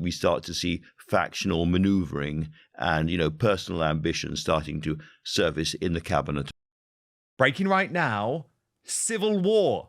we start to see factional manoeuvring and, personal ambition starting to surface in the cabinet. Breaking right now, civil war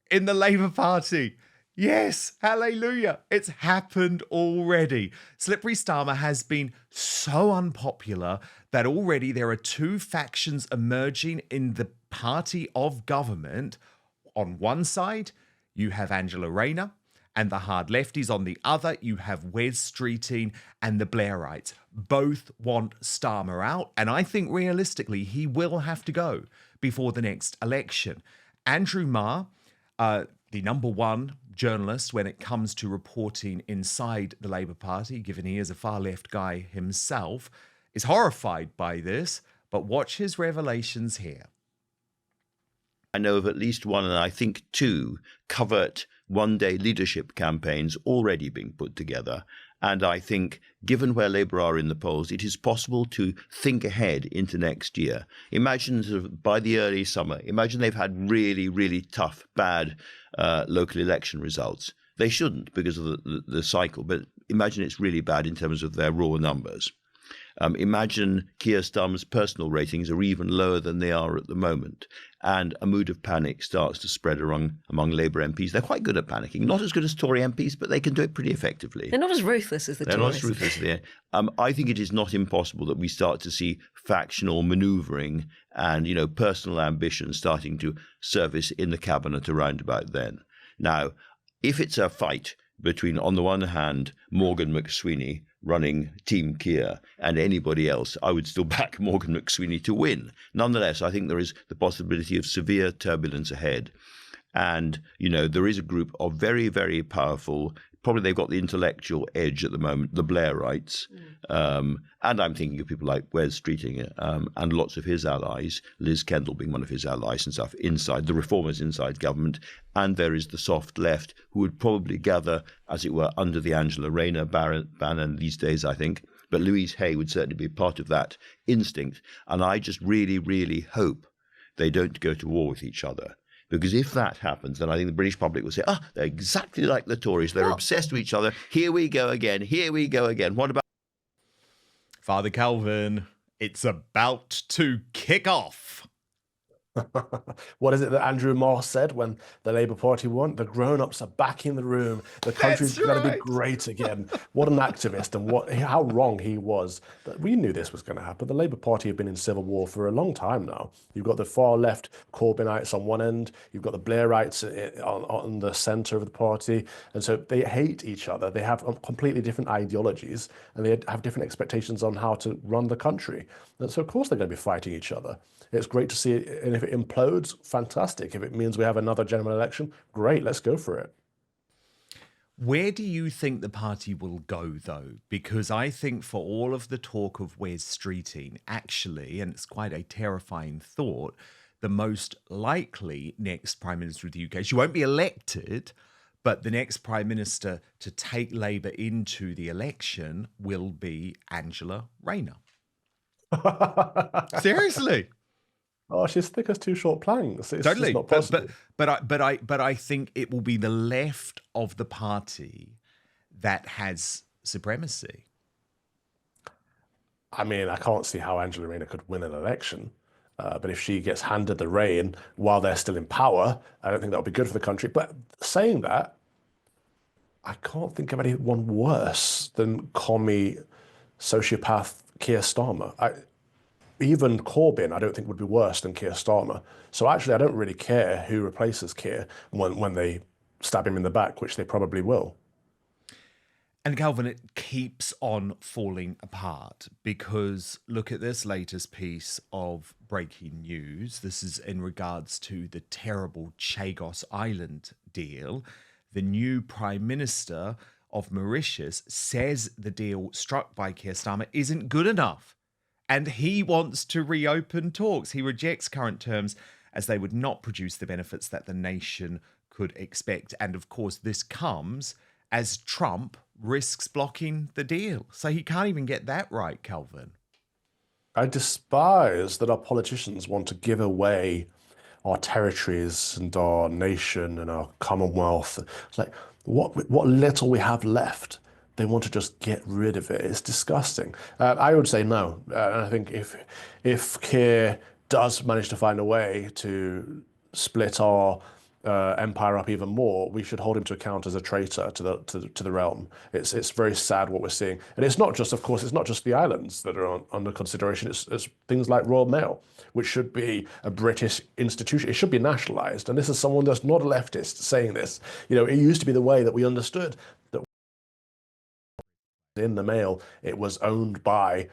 in the Labour Party. Yes, hallelujah. It's happened already. Slippery Starmer has been so unpopular that already there are two factions emerging in the party of government. On one side, you have Angela Rayner and the hard lefties. On the other, you have Wes Streeting and the Blairites. Both want Starmer out, and I think realistically he will have to go before the next election. Andrew Marr, the number one journalist when it comes to reporting inside the Labour Party, given he is a far left guy himself, is horrified by this, but watch his revelations here. I know of at least one, and I think two, covert one-day leadership campaigns already being put together. And I think, given where Labour are in the polls, it is possible to think ahead into next year. Imagine sort of by the early summer, imagine they've had really, really tough, bad local election results. They shouldn't because of the cycle, but imagine it's really bad in terms of their raw numbers. Imagine Keir Starmer's personal ratings are even lower than they are at the moment, and a mood of panic starts to spread among Labour MPs. They're quite good at panicking, not as good as Tory MPs, but they can do it pretty effectively. They're not as ruthless as the Tories. They're not as ruthless there. I think it is not impossible that we start to see factional manoeuvring and personal ambition starting to surface in the cabinet around about then. Now, if it's a fight between, on the one hand, Morgan McSweeney running Team Keir and anybody else, I would still back Morgan McSweeney to win. Nonetheless, I think there is the possibility of severe turbulence ahead. And, there is a group of very, very powerful, probably they've got the intellectual edge at the moment, the Blairites. And I'm thinking of people like Wes Streeting and lots of his allies, Liz Kendall being one of his allies and stuff, inside, the reformers inside government. And there is the soft left, who would probably gather, as it were, under the Angela Rayner banner these days, I think. But Louise Hay would certainly be part of that instinct. And I just really, really hope they don't go to war with each other. Because if that happens, then I think the British public will say, they're exactly like the Tories. They're obsessed with each other. Here we go again. Here we go again. What about Father Calvin? It's about to kick off. What is it that Andrew Marr said when the Labour Party won? The grown-ups are back in the room. The country's going to be great again. What an activist, and how wrong he was. But we knew this was going to happen. The Labour Party have been in civil war for a long time now. You've got the far left Corbynites on one end. You've got the Blairites on the centre of the party. And so they hate each other. They have completely different ideologies, and they have different expectations on how to run the country. And so, of course, they're going to be fighting each other. It's great to see it, and if it implodes, fantastic. If it means we have another general election, great, let's go for it. Where do you think the party will go, though? Because I think for all of the talk of Wes Streeting, actually, and it's quite a terrifying thought, the most likely next Prime Minister of the UK, she won't be elected, but the next Prime Minister to take Labour into the election will be Angela Rayner. Seriously. Oh, she's thick as two short planks. It's totally, not possible. But I think it will be the left of the party that has supremacy. I mean, I can't see how Angela Rayner could win an election. But if she gets handed the rein while they're still in power, I don't think that would be good for the country. But saying that, I can't think of anyone worse than commie sociopath Keir Starmer. Even Corbyn, I don't think would be worse than Keir Starmer. So actually, I don't really care who replaces Keir when they stab him in the back, which they probably will. And Calvin, it keeps on falling apart because look at this latest piece of breaking news. This is in regards to the terrible Chagos Island deal. The new Prime Minister of Mauritius says the deal struck by Keir Starmer isn't good enough. And he wants to reopen talks. He rejects current terms as they would not produce the benefits that the nation could expect. And of course, this comes as Trump risks blocking the deal. So he can't even get that right, Calvin. I despise that our politicians want to give away our territories and our nation and our Commonwealth. It's like what little we have left. they want to just get rid of it. It's disgusting. I would say no. And I think if Keir does manage to find a way to split our empire up even more, we should hold him to account as a traitor to the realm. It's very sad what we're seeing, and it's not just, of course, it's not just the islands that are under consideration. It's things like Royal Mail, which should be a British institution. It should be nationalised, and this is someone that's not a leftist saying this. You know, it used to be the way that we understood that in the Mail it was owned by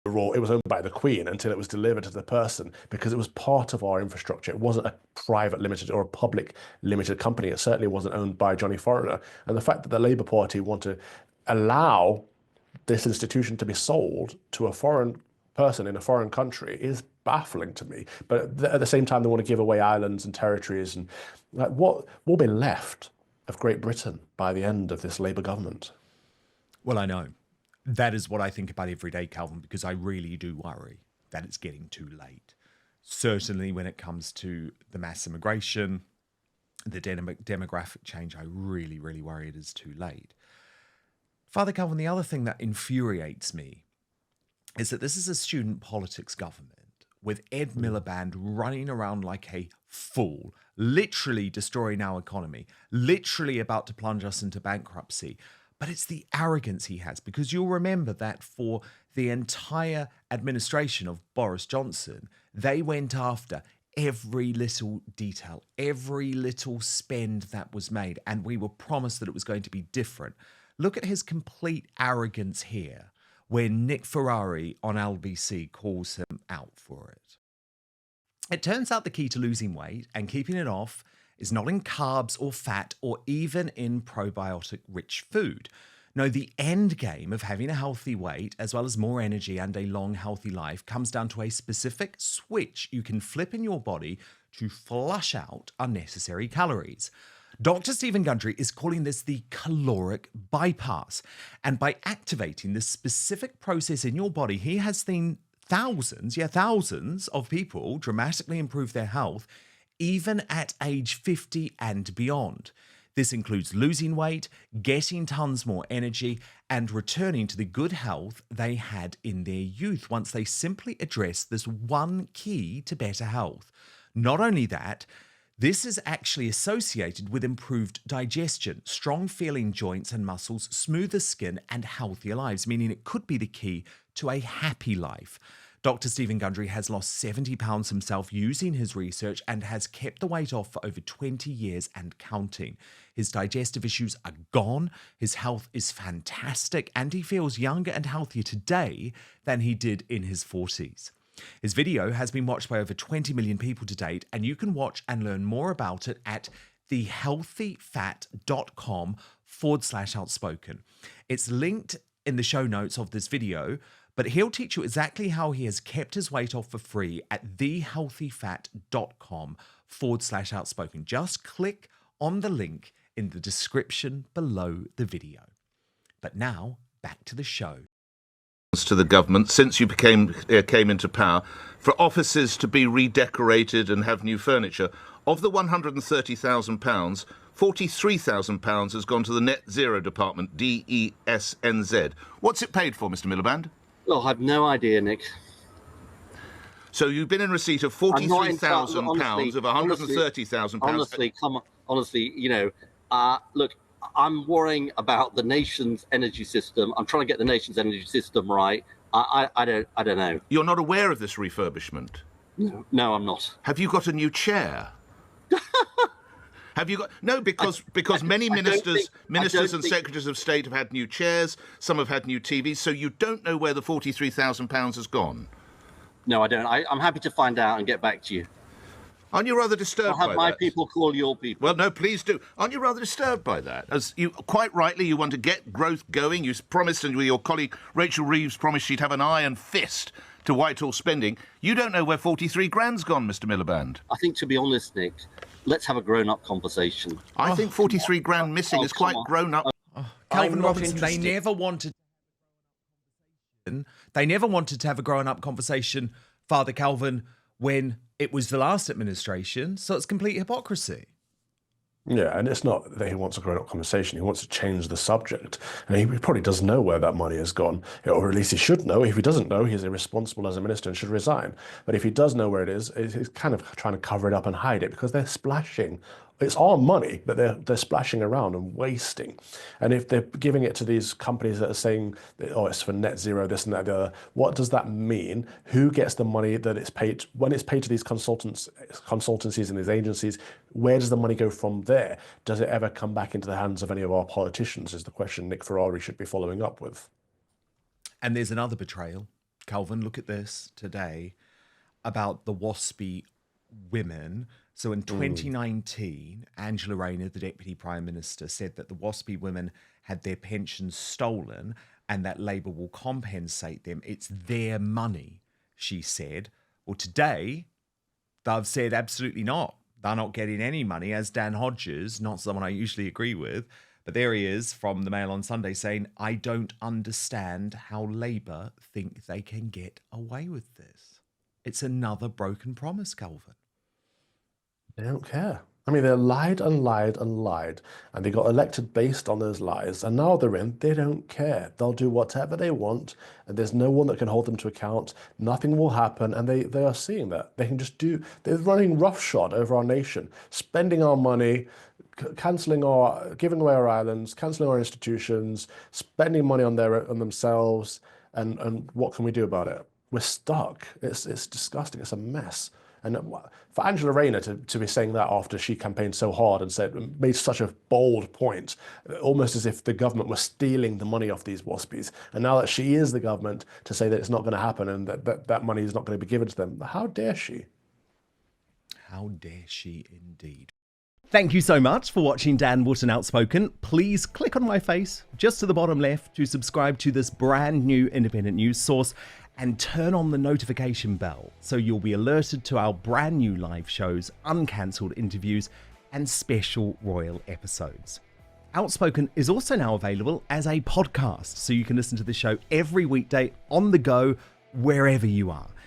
it was owned by the Queen until it was delivered to the person, because it was part of our infrastructure. It wasn't a private limited or a public limited company. It certainly wasn't owned by Johnny Foreigner. And the fact that the Labour Party want to allow this institution to be sold to a foreign person in a foreign country is baffling to me. But at the same time, they want to give away islands and territories. And like, what will be left of Great Britain by the end of this Labour government? Well, I know. That is what I think about every day, Calvin, because I really do worry that it's getting too late. Certainly when it comes to the mass immigration, the demographic change, I really, really worry it is too late. Father Calvin, the other thing that infuriates me is that this is a student politics government with Ed Miliband running around like a fool, literally destroying our economy, literally about to plunge us into bankruptcy. But it's the arrogance he has, because you'll remember that for the entire administration of Boris Johnson, they went after every little detail, every little spend that was made, and we were promised that it was going to be different. Look at his complete arrogance here, when Nick Ferrari on LBC calls him out for it. It turns out the key to losing weight and keeping it off is not in carbs or fat or even in probiotic-rich food. No, the end game of having a healthy weight, as well as more energy and a long, healthy life, comes down to a specific switch you can flip in your body to flush out unnecessary calories. Dr. Stephen Gundry is calling this the caloric bypass. And by activating this specific process in your body, he has seen thousands of people dramatically improve their health, even at age 50 and beyond. This includes losing weight, getting tons more energy, and returning to the good health they had in their youth once they simply address this one key to better health. Not only that, this is actually associated with improved digestion, strong feeling joints and muscles, smoother skin, and healthier lives, meaning it could be the key to a happy life. Dr. Stephen Gundry has lost 70 pounds himself using his research and has kept the weight off for over 20 years and counting. His digestive issues are gone, his health is fantastic, and he feels younger and healthier today than he did in his 40s. His video has been watched by over 20 million people to date, and you can watch and learn more about it at thehealthyfat.com/outspoken. It's linked in the show notes of this video, but he'll teach you exactly how he has kept his weight off for free at thehealthyfat.com/outspoken. Just click on the link in the description below the video. But now, back to the show. To the government since you came into power for offices to be redecorated and have new furniture. Of the £130,000, £43,000 has gone to the Net Zero Department, DESNZ. What's it paid for, Mr. Miliband? Well, I've no idea, Nick. So you've been in receipt of £43,000 of £130,000. Honestly, come on, honestly, you know, look, I'm worrying about the nation's energy system. I'm trying to get the nation's energy system right. I don't know. You're not aware of this refurbishment? No, I'm not. Have you got a new chair? Have you got because many ministers and secretaries of state have had new chairs, some have had new TVs, so you don't know where the £43,000 has gone? No, I don't. I'm happy to find out and get back to you. Aren't you rather disturbed by that? I'll have my people call your people. Well, no, please do. Aren't you rather disturbed by that? As you quite rightly, you want to get growth going. You promised, and your colleague Rachel Reeves promised she'd have an iron fist to Whitehall spending. You don't know where 43 grand's gone, Mr. Miliband. I think, to be honest, Nick, let's have a grown-up conversation. I think 43 grand missing is quite grown up. Calvin Robinson, they never wanted to have a grown-up conversation, Father Calvin, when it was the last administration, so it's complete hypocrisy. Yeah, and it's not that he wants a grown-up conversation. He wants to change the subject. And he probably does know where that money has gone, or at least he should know. If he doesn't know, he's irresponsible as a minister and should resign. But if he does know where it is, he's kind of trying to cover it up and hide it because they're splashing. It's our money that they're splashing around and wasting. And if they're giving it to these companies that are saying, oh, it's for net zero, this and that, the other, what does that mean? Who gets the money that it's paid? When it's paid to these consultancies and these agencies, where does the money go from there? Does it ever come back into the hands of any of our politicians, is the question Nick Ferrari should be following up with. And there's another betrayal. Calvin, look at this today about the WASPy women. So in 2019, Angela Rayner, the Deputy Prime Minister, said that the WASPy women had their pensions stolen and that Labour will compensate them. It's their money, she said. Well, today, they've said absolutely not. They're not getting any money, as Dan Hodges, not someone I usually agree with, but there he is from the Mail on Sunday saying, I don't understand how Labour think they can get away with this. It's another broken promise, Calvin. They don't care. I mean, they lied and lied and lied, and they got elected based on those lies. And now they're in, they don't care. They'll do whatever they want, and there's no one that can hold them to account. Nothing will happen, and they are seeing that. They can just do, they're running roughshod over our nation, spending our money, giving away our islands, cancelling our institutions, spending money on themselves, and what can we do about it? We're stuck. It's disgusting. It's a mess. And for Angela Rayner to be saying that after she campaigned so hard and made such a bold point, almost as if the government was stealing the money off these waspies, and now that she is the government, to say that it's not going to happen and that money is not going to be given to them, how dare she? How dare she indeed. Thank you so much for watching Dan Wootton Outspoken. Please click on my face just to the bottom left to subscribe to this brand new independent news source and turn on the notification bell so you'll be alerted to our brand new live shows, uncancelled interviews, and special royal episodes. Outspoken is also now available as a podcast, so you can listen to the show every weekday on the go, wherever you are.